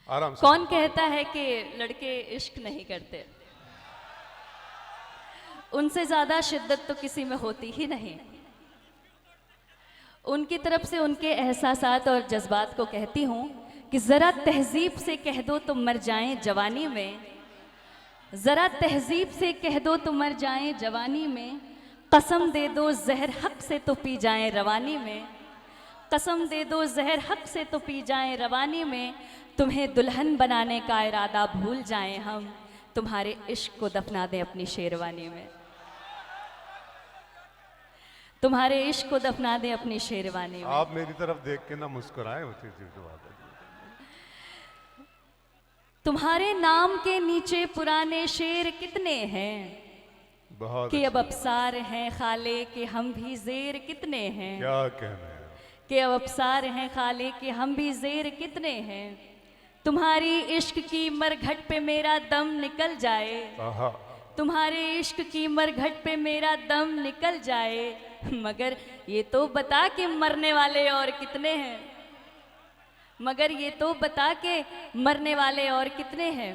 आराम से। कौन कहता है कि लड़के इश्क नहीं करते? उनसे ज्यादा शिद्दत तो किसी में होती ही नहीं। उनकी तरफ से उनके एहसासात और जज्बात को कहती हूँ कि जरा तहजीब से कह दो तो मर जाएं जवानी में, जरा तहजीब से कह दो तो मर जाएं जवानी में, कसम दे दो जहर हक से तो पी जाएं रवानी में, कसम दे दो जहर हक से तो पी जाएं रवानी में, तुम्हें दुल्हन बनाने का इरादा भूल जाएं हम, तुम्हारे इश्क को दफना दें अपनी शेरवानी में, तुम्हारे इश्क को दफना दें अपनी शेरवानी में। आप मेरी तरफ देख के ना मुस्कुराए होती थी तो बात है। तुम्हारे नाम के नीचे पुराने शेर कितने हैं बहुत कि अब अच्छी। अबसार हैं खाले के हम भी जेर कितने हैं, क्या कहना है। कि अब अबसार हैं खाले के हम भी जेर कितने हैं, तुम्हारी इश्क की मरघट पे मेरा दम निकल जाए, आहा। तुम्हारे इश्क की मरघट पे मेरा दम निकल जाए, मगर ये तो बता के मरने वाले और कितने हैं, मगर ये तो बता के मरने वाले और कितने हैं।